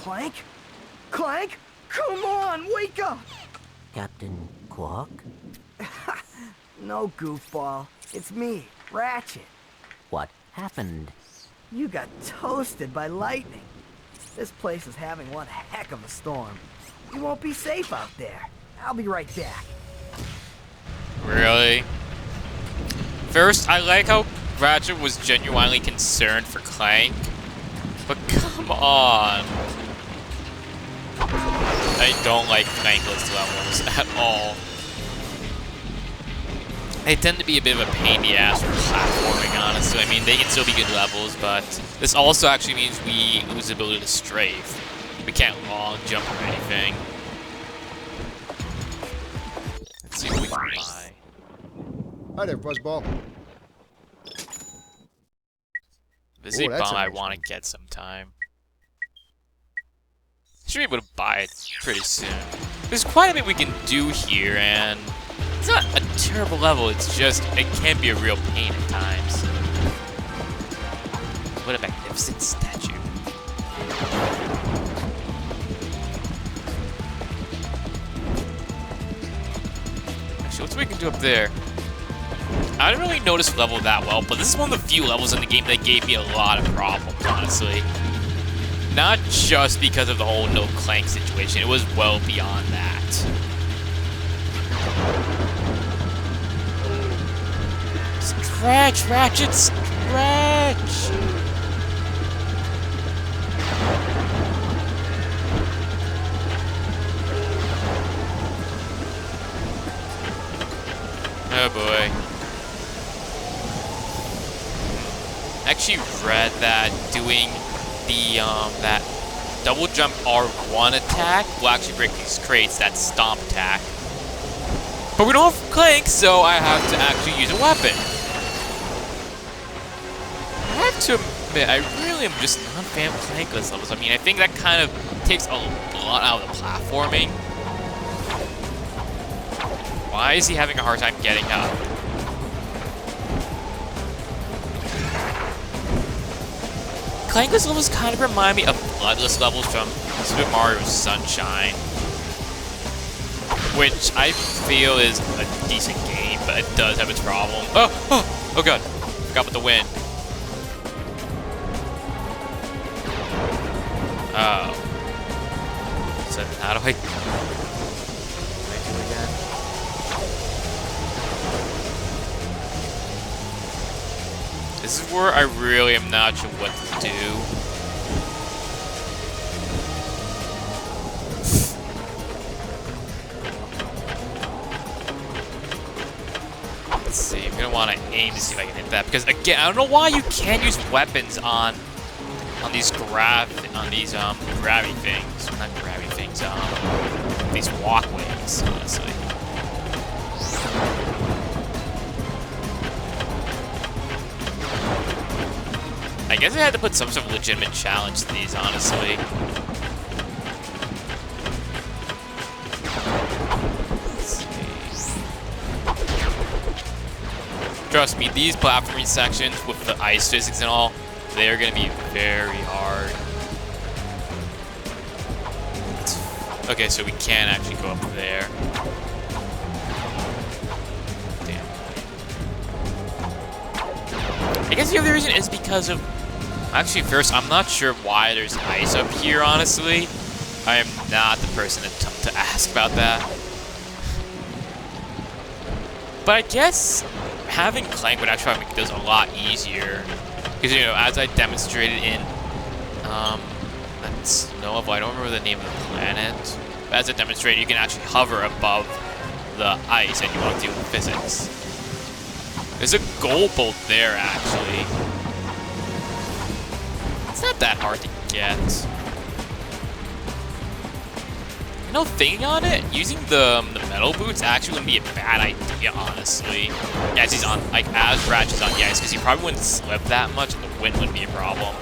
Clank? Clank? Come on, wake up! Captain Quark? No, goofball. It's me, Ratchet. What happened? You got toasted by lightning. This place is having one heck of a storm. You won't be safe out there. I'll be right back. Really? First, I like how Ratchet was genuinely concerned for Clank. But come on. I don't like Clankless levels at all. They tend to be a bit of a pain in the ass for platforming, honestly. I mean, they can still be good levels, but this also actually means we lose the ability to strafe. We can't long jump or anything. Let's see what we can buy. Hi there, Fuzzball. This is a that's bomb a I nice want to get sometime. Should be able to buy it pretty soon. There's quite a bit we can do here, and it's not a terrible level. It's just, it can be a real pain at times. What a magnificent statue. Actually, what's we can do up there? I didn't really notice the level that well, but this is one of the few levels in the game that gave me a lot of problems, honestly. Not just because of the whole no Clank situation, it was well beyond that. Stretch, Ratchet, stretch! Oh boy. I actually read that doing the that double jump R1 attack will actually break these crates, that stomp attack. But we don't have Clank, so I have to actually use a weapon. I have to admit, I really am just not a fan of Clankless levels. I mean, I think that kind of takes a lot out of the platforming. Why is he having a hard time getting up? Clankless levels kind of remind me of Bloodless levels from Super Mario Sunshine, which I feel is a decent game, but it does have its problem. Oh god, forgot about the wind. Oh. So how do I do again? This is where I really am not sure what to do. Let's see, I'm gonna want to aim to see if I can hit that, because again, I don't know why you can't use weapons on these gravity things. Not gravity things, these walkways, honestly. I guess I had to put some sort of legitimate challenge to these, honestly. Let's see. Trust me, these platforming sections with the ice physics and all, they're gonna be very hard. Okay, so we can actually go up there. Damn. I guess the other reason is because of... Actually, first, I'm not sure why there's ice up here, honestly. I am not the person to ask about that. But I guess having Clank would actually make this a lot easier. Because, you know, as I demonstrated in, that's Nova, I don't remember the name of the planet. But as I demonstrated, you can actually hover above the ice and you won't deal with physics. There's a gold bolt there, actually. It's not that hard to get. You know, thinking on it, using the metal boots actually wouldn't be a bad idea, honestly. As he's on, like, as Ratchet's on the ice, because he probably wouldn't slip that much, and the wind wouldn't be a problem.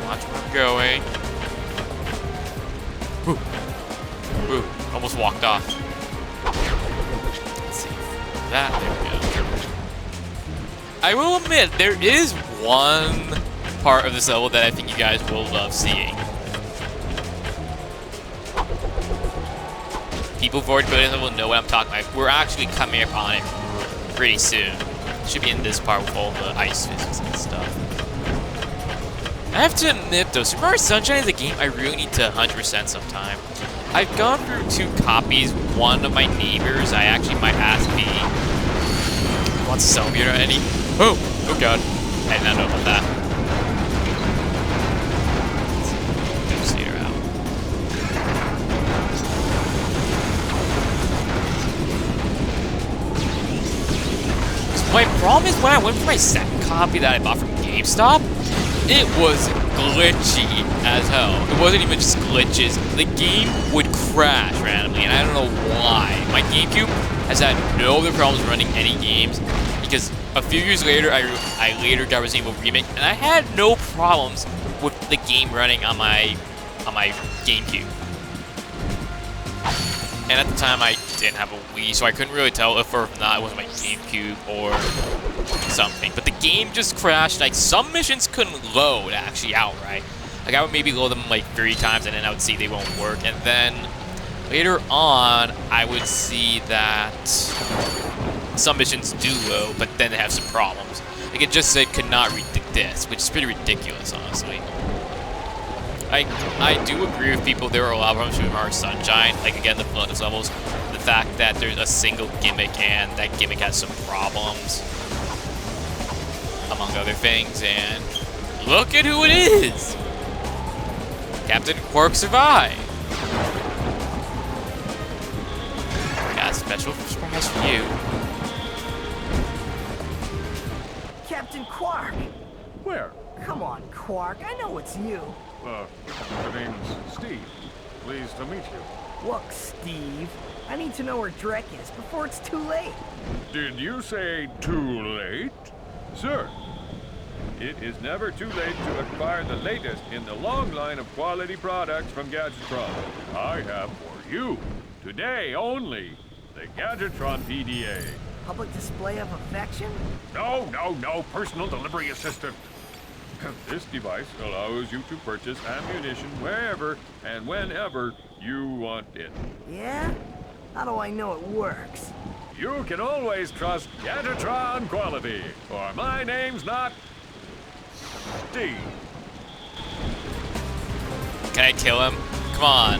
Watch where I'm going. Woo. Woo. Almost walked off. Let's see. That, there we go. I will admit, there is one part of this level that I think you guys will love seeing. People who've already played it will know what I'm talking about. We're actually coming up on it pretty soon. Should be in this part with all the ice physics and stuff. I have to admit though, Super Mario Sunshine is a game I really need to 100% sometime. I've gone through 2 copies. One of my neighbors, I actually might ask me, wants to sell me already? Oh god. I did not know about that. Let's see her out. So my problem is when I went for my second copy that I bought from GameStop, it was glitchy as hell. It wasn't even just glitches. The game would crash randomly, and I don't know why. My GameCube has had no other problems running any games, because a few years later, I later got Resident Evil Remake, and I had no problems with the game running on my GameCube. And at the time, I didn't have a Wii, so I couldn't really tell if or not it was my GameCube or something. But the game just crashed. Like, some missions couldn't load actually outright. Like, I would maybe load them like 3 times, and then I would see they won't work. And then later on, I would see that some missions do load, but then they have some problems. Like, it just said could not read the disc, which is pretty ridiculous, honestly. I do agree with people. There are a lot of problems with Super Mario Sunshine. Like, again, the bonus levels, the fact that there's a single gimmick and that gimmick has some problems, among other things. And look at who it is! Captain Quark survived. Got a special surprise for you. Captain Quark! Where? Come on, Quark. I know it's you. My name's Steve. Pleased to meet you. Look, Steve. I need to know where Drek is before it's too late. Did you say too late? Sir, it is never too late to acquire the latest in the long line of quality products from Gadgetron. I have for you, today only, the Gadgetron PDA. Public display of affection? No, personal delivery assistant. This device allows you to purchase ammunition wherever and whenever you want it. Yeah? How do I know it works? You can always trust Gadgetron quality, or my name's not Steve. Can I kill him? Come on.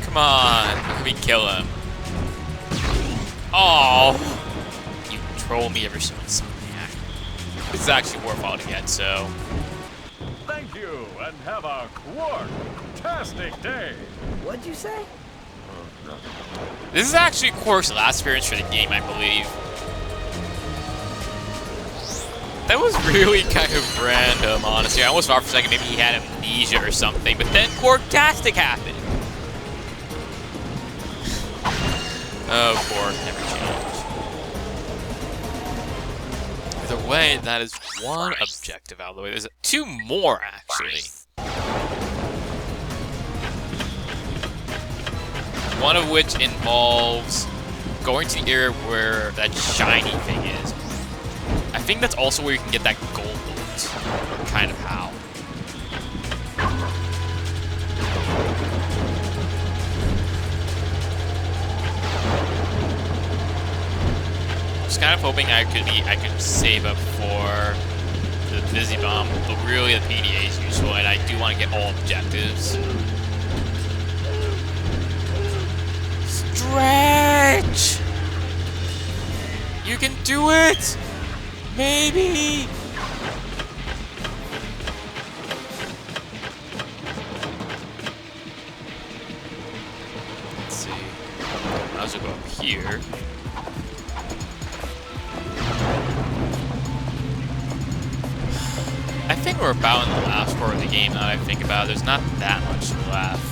Come on. Let me kill him. Oh. You troll me ever so much. This is actually worthwhile to get, so. Thank you, and have a quark-tastic day. What'd you say? This is actually Quark's last appearance for the game, I believe. That was really kind of random, honestly. I almost thought for a second maybe he had amnesia or something, but then Quark-tastic happened. Oh, Quark never changed. Either way, that is one objective out of the way. There's 2 more, actually. One of which involves going to the area where that shiny thing is. I think that's also where you can get that gold loot. Or kind of how. Just kind of hoping I could save up for the Busy Bomb, but really the PDA is useful, and I do want to get all objectives. Stretch! You can do it! Maybe! Let's see. I'll also go up here. I think we're about in the last part of the game now that I think about it. There's not that much left.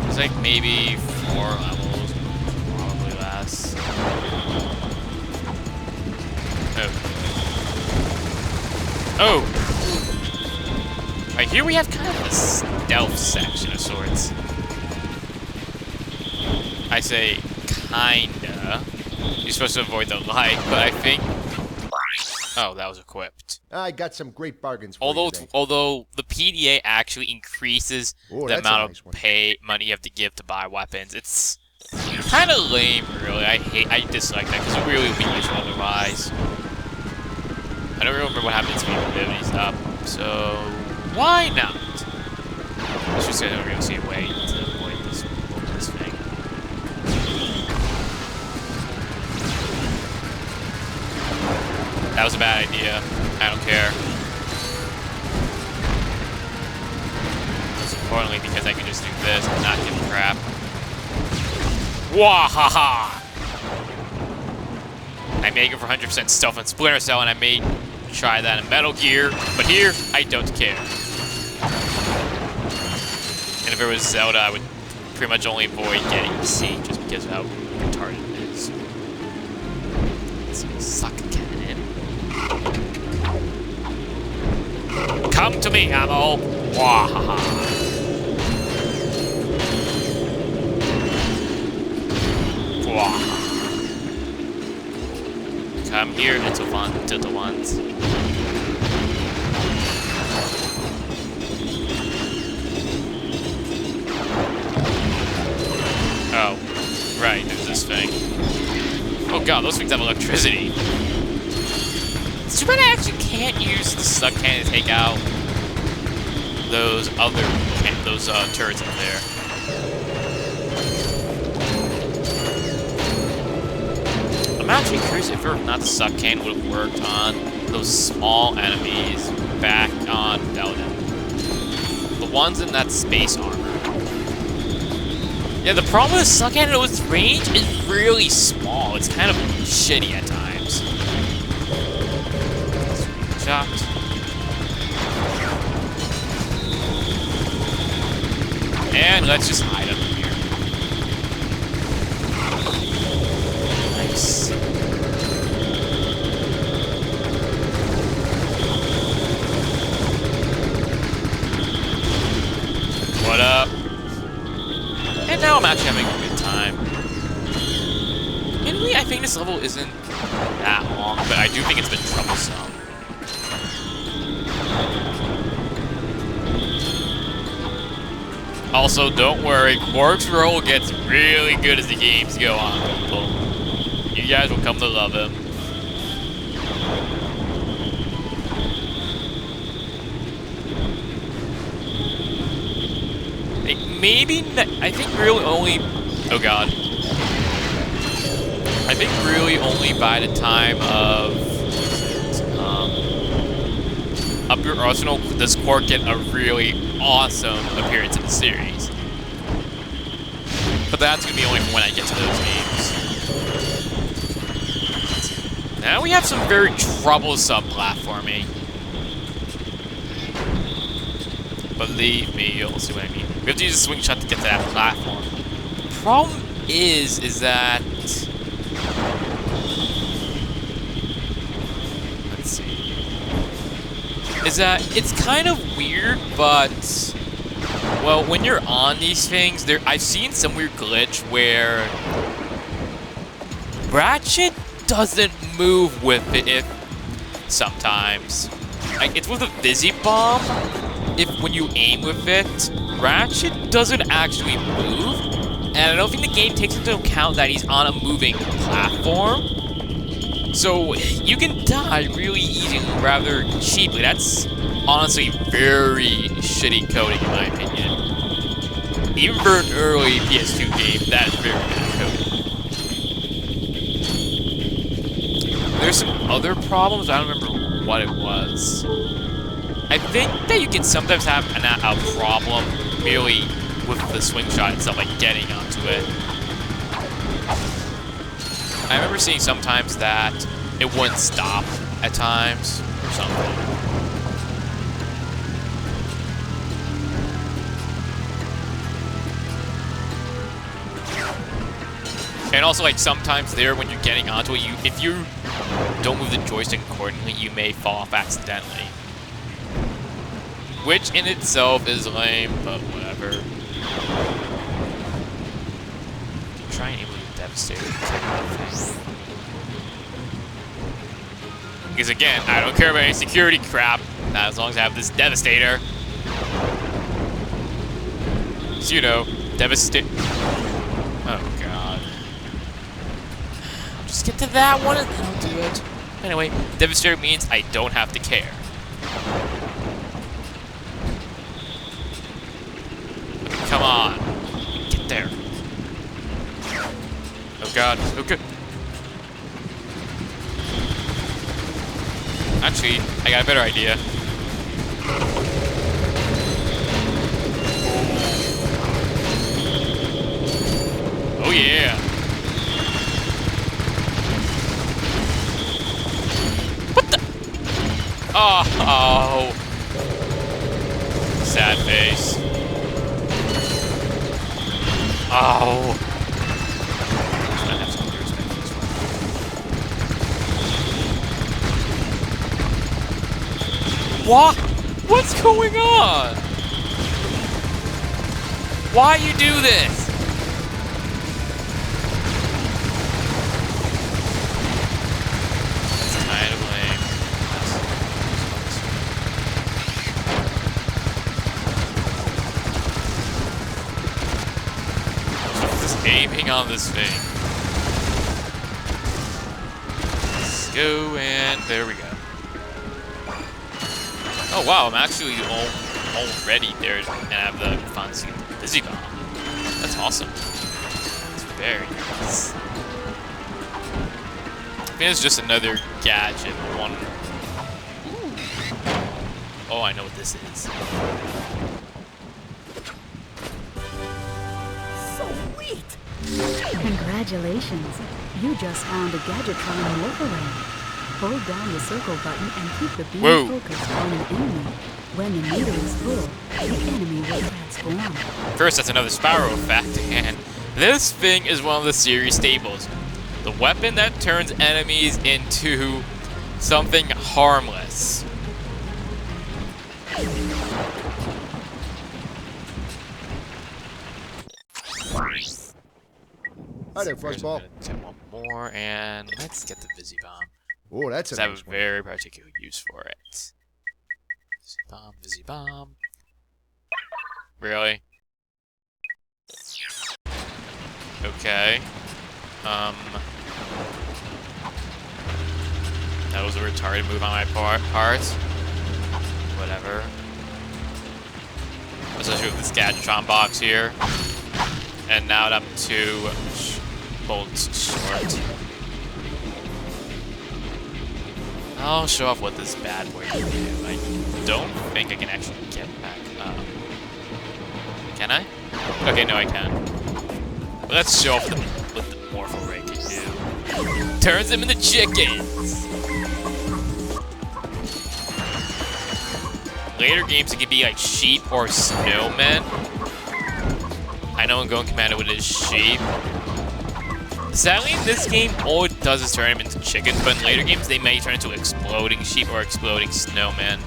There's like maybe 4 levels, probably less. Oh. Right here we have kind of a stealth section of sorts. I say kinda. You're supposed to avoid the light, but I think Oh, that was equipped. I got some great bargains for you today. Although the PDA actually increases Ooh, the that's a amount nice of one. money you have to give to buy weapons. It's kind of lame, really. I dislike that because it really would be useful otherwise. I don't really remember what happened to speed abilities up, so why not? It's just I don't really see a way to avoid this thing. That was a bad idea. I don't care. Most importantly, because I can just do this and not give a crap. Wahaha! I may go for 100% stealth in Splinter Cell, and I may try that in Metal Gear, but here, I don't care. And if it was Zelda, I would pretty much only avoid getting C, just because of how retarded it is. Let's suck cannon. Come to me, ammo! Wahaha! Wahaha! Come here, little ones. Oh, right, there's this thing. Oh god, those things have electricity. It's too bad I actually can't use the suck cannon to take out those turrets up there. I'm actually curious if not the suck cannon would have worked on those small enemies back on Delta. The ones in that space armor. Yeah, the problem with suck cannon with range is really small. It's kind of shitty at times. Shot. And let's just hide up here. Nice. What up? And now I'm actually having a good time. Anyway, I think this level isn't that long, but I do think it's been troublesome. Also, don't worry, Quark's role gets really good as the games go on, people. You guys will come to love him. I think really only... Oh god. I think really only by the time of... Up Your Arsenal does Quark get a really awesome appearance in the series. But that's going to be only when I get to those games. Now we have some very troublesome platforming. Believe me, you'll see what I mean. We have to use a swing shot to get to that platform. The problem is that... Let's see. Is that it's kind of weird, but... Well, when you're on these things, I've seen some weird glitch where... Ratchet doesn't move with it sometimes. Like, it's with a Vizzy Bomb. When you aim with it, Ratchet doesn't actually move, and I don't think the game takes into account that he's on a moving platform. So you can die really easily, rather cheaply. That's honestly very shitty coding in my opinion. Even for an early PS2 game, that is very bad coding. There's some other problems, I don't remember what it was. I think that you can sometimes have a problem merely with the swing shot itself, like getting onto it. I remember seeing sometimes that it wouldn't stop at times or something. And also, like, sometimes there, when you're getting onto it, if you don't move the joystick accordingly, you may fall off accidentally. Which in itself is lame, but whatever. Try and able to devastate it. Because again, I don't care about any security crap, not as long as I have this Devastator. So, you know, Devastate. Oh god. Just get to that one and then I'll do it. Anyway, Devastator means I don't have to care. Come on. Get there. Oh god. Okay. Actually, I got a better idea. Oh yeah. What the? Oh. Sad face. Oh. What? What's going on? Why you do this? It's kind of lame. Just aiming on this thing. Let's go, and there we go. Oh wow, I'm actually already there and I have the fancy Busy Bomb. That's awesome. It's very nice. I think it's just another gadget. One. Oh, I know what this is. Sweet! Congratulations. You just found a Gadgetron Morph Array. Hold down the circle button and keep the beam focused on an enemy. When the meter is full, the enemy will transform. First, that's another Sparrow effect, and this thing is one of the series staples. The weapon that turns enemies into something harmless. Hi there, Fuzzball. Get one more, and let's get the Busy Bomb. Oh, that's a I have nice a one. very particular use for it. Busy Bomb, Busy Bomb. Really? Okay. That was a retarded move on my part. Whatever. Especially with this Gadgetron box here. And now I'm 2 bolts short. I'll show off what this bad boy can do. I don't think I can actually get back up. Can I? Okay, no I can. But let's show off what the Morph Array can do. Turns them into chickens! Later games it can be like sheep or snowmen. I know in Going Commando it is sheep. Sadly, in this game, all it does is turn them into chickens, but in later games, they may turn into exploding sheep or exploding snowmen.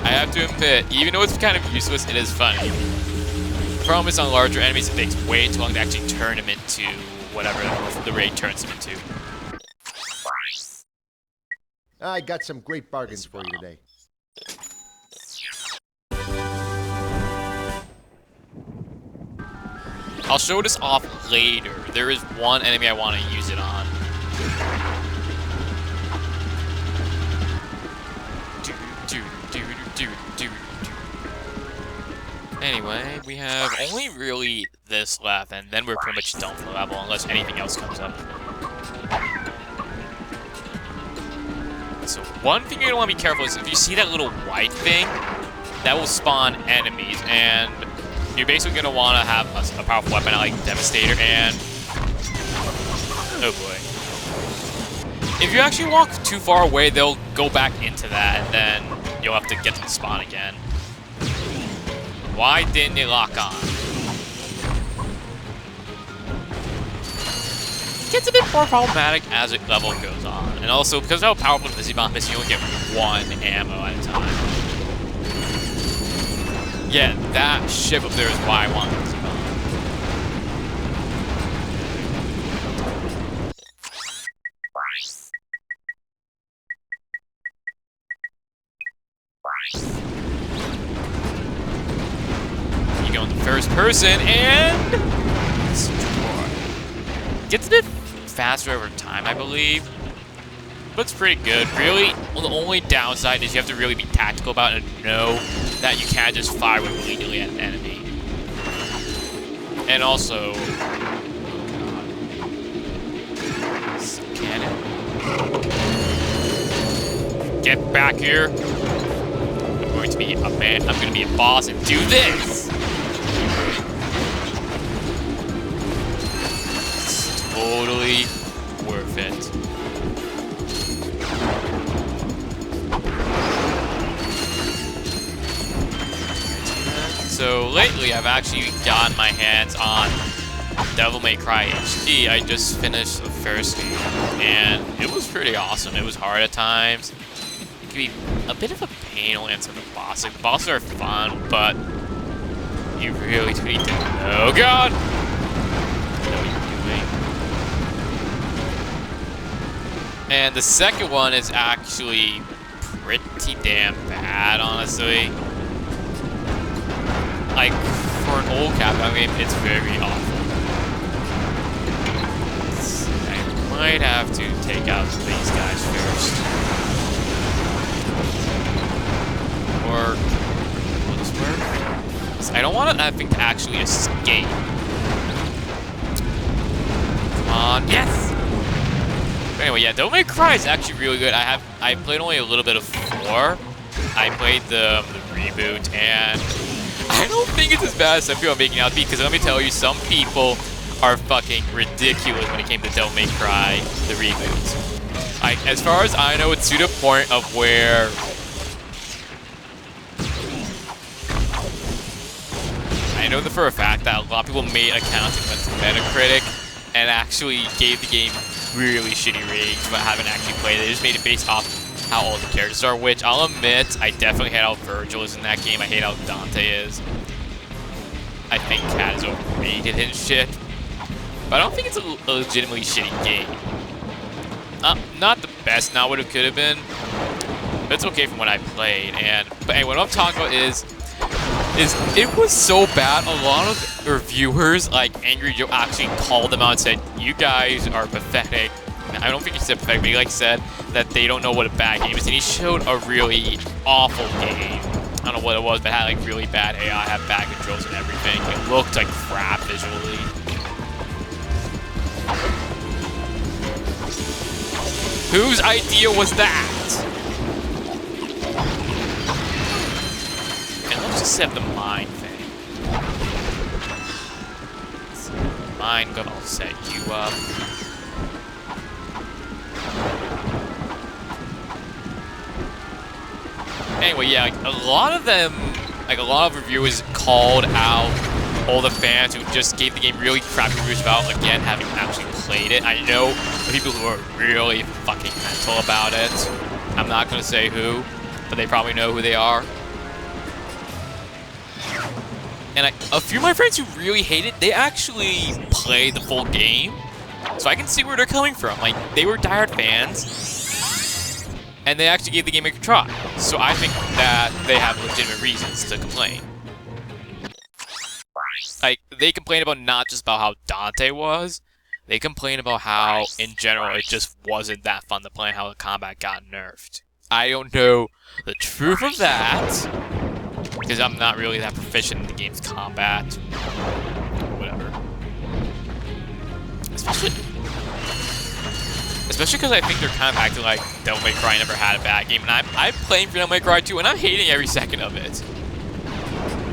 I have to admit, even though it's kind of useless, it is funny. The problem is on larger enemies, it takes way too long to actually turn them into whatever the raid turns them into. I got some great bargains for you today. I'll show this off later. There is one enemy I want to use it on. Anyway, we have only really this left, and then we're pretty much done for the level, unless anything else comes up. So one thing you're gonna want to be careful is if you see that little white thing, that will spawn enemies, and you're basically going to want to have a powerful weapon like Devastator and... Oh boy. If you actually walk too far away, they'll go back into that, and then you'll have to get them to spawn again. Why didn't they lock on? It gets a bit more problematic as the level goes on. And also, because of how powerful the Busy Bomb is, you only get 1 ammo at a time. Yeah, that ship up there is why I want this bomb. on the first person and destroy. Gets a bit faster over time, I believe. But it's pretty good. Really, the only downside is you have to really be tactical about it and know that you can't just fire willy-nilly at an enemy. And also, cannon. Get back here. I'm going to be a man. I'm going to be a boss and do this. It's totally worth it. So lately, I've actually gotten my hands on Devil May Cry HD. I just finished the first game, and it was pretty awesome. It was hard at times. It can be a bit of a pain to answer the boss. Like, the bosses are fun, but you really do need to. Oh God! Know what you're doing. And the second one is actually pretty damn bad, honestly. Like, for an old Capcom game, it's very awful. I might have to take out these guys first. Or, will this work? I don't want that thing to actually escape. Come on, yes! But anyway, yeah, Devil May Cry is actually really good. I played only a little bit of 4. I played the reboot, and I don't think it's as bad as some people are making it out to be, because let me tell you, some people are fucking ridiculous when it came to Devil May Cry, the reboot. Like, as far as I know, it's to the point of where I know for a fact that a lot of people made accounts and went to Metacritic and actually gave the game really shitty ratings but haven't actually played it. They just made it based off how all the characters are, which I'll admit, I definitely hate how Virgil is in that game. I hate how Dante is. I think Cat is overrated and shit. But I don't think it's a legitimately shitty game. Not the best, not what it could have been. But it's okay from what I played. But anyway, what I'm talking about is it was so bad, a lot of reviewers, like Angry Joe, actually called them out and said, you guys are pathetic. I don't think he said pathetic, but he said that they don't know what a bad game is, and he showed a really awful game. I don't know what it was, but it had like really bad AI, had bad controls and everything. It looked like crap visually. Whose idea was that? And let's just set the mine thing. Mine gonna set you up. Anyway, yeah, like, a lot of reviewers called out all the fans who just gave the game really crappy reviews without, again, having actually played it. I know the people who are really fucking mental about it. I'm not gonna say who, but they probably know who they are. And a few of my friends who really hate it, they actually played the full game. So I can see where they're coming from. Like, they were diehard fans, and they actually gave the game a try. So I think that they have legitimate reasons to complain. Like, they complain about not just about how Dante was, they complain about how, in general, it just wasn't that fun to play and how the combat got nerfed. I don't know the truth of that, because I'm not really that proficient in the game's combat. Whatever. Especially because I think they're kind of acting like Devil May Cry never had a bad game, and I'm playing for Devil May Cry 2, and I'm hating every second of it.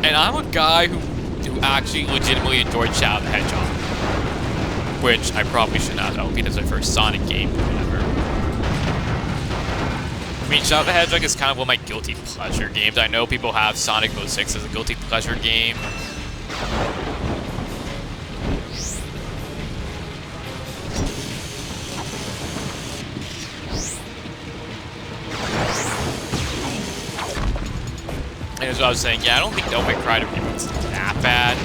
And I'm a guy who actually legitimately enjoyed Shadow the Hedgehog, which I probably should not know because it's my first Sonic game, or whatever. I mean, Shadow the Hedgehog is kind of one of my guilty pleasure games. I know people have Sonic 06 as a guilty pleasure game. And as I was saying, yeah, I don't think Devil May Cry is that bad.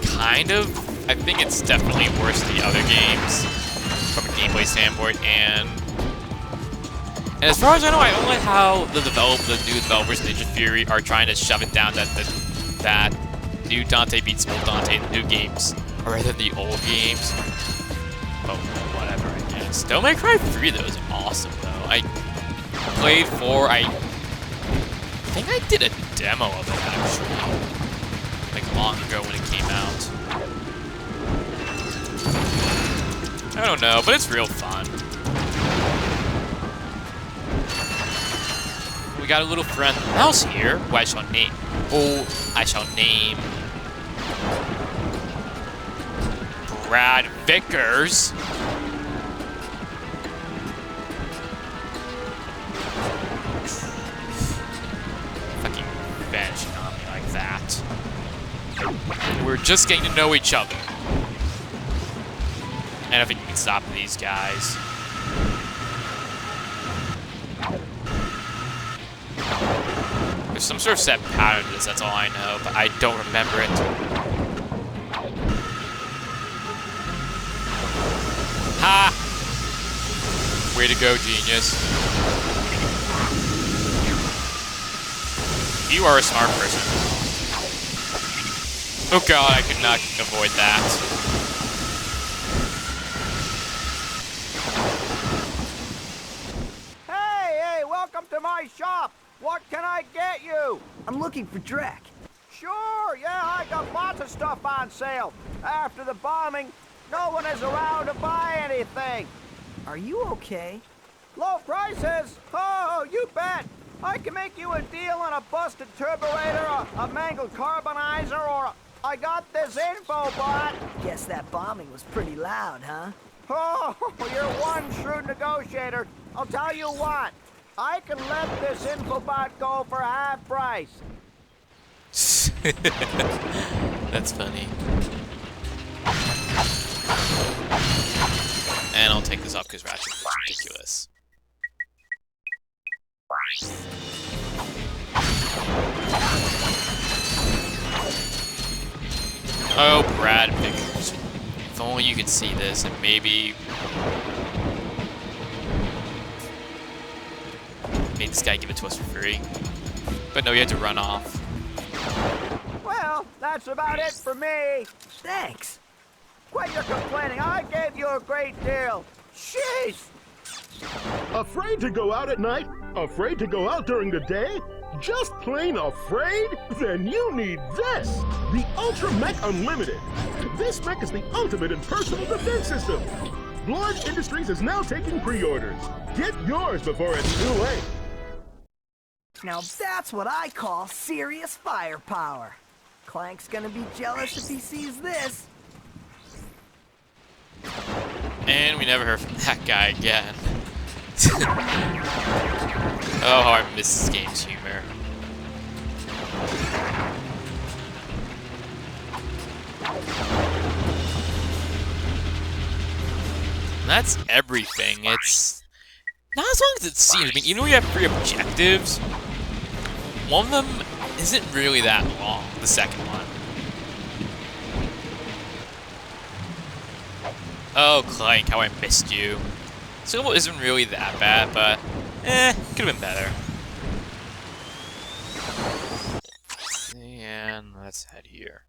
Kind of. I think it's definitely worse than the other games from a gameplay standpoint. And as far as I know, I don't like how the new developers, Ninja Fury, are trying to shove it down that new Dante beats old Dante in the new games, or rather the old games. But whatever, I guess. Devil May Cry 3 though is awesome though. I played 4. I think I did a demo of it actually, like long ago when it came out. I don't know, but it's real fun. We got a little friend mouse here, who I shall name. Brad Vickers. Fucking vanishing on me like that. We're just getting to know each other. And I think you can stop these guys. There's some sort of set pattern to this, that's all I know, but I don't remember it. Ha! Way to go, genius. You are a smart person. Oh god, I could not avoid that. Hey, welcome to my shop. What can I get you? I'm looking for Drek. Sure, yeah, I got lots of stuff on sale. After the bombing, no one is around to buy anything. Are you okay? Low prices? Oh, you bet. I can make you a deal on a busted turbolator, a mangled carbonizer, or I got this info bot. Guess that bombing was pretty loud, huh? Oh, you're one shrewd negotiator. I'll tell you what. I can let this infobot go for half price. That's funny. And I'll take this off because Ratchet is ridiculous. Oh, Brad Vickers. If only you could see this and maybe made this guy give it to us for free. But no, you had to run off. Well, that's about it for me. Thanks. Quit your complaining. I gave you a great deal. Jeez. Afraid to go out at night? Afraid to go out during the day? Just plain afraid? Then you need this! The Ultra Mech Unlimited. This mech is the ultimate in personal defense system. Blorge Industries is now taking pre-orders. Get yours before it's too late. Now that's what I call serious firepower. Clank's gonna be jealous if he sees this. And we never heard from that guy again. Oh, how I miss this game's humor. And that's everything. It's not as long as it seems. I mean, even though we have 3 objectives, one of them isn't really that long, the second one. Oh, Clank, how I missed you. Silver isn't really that bad, but could have been better. And let's head here.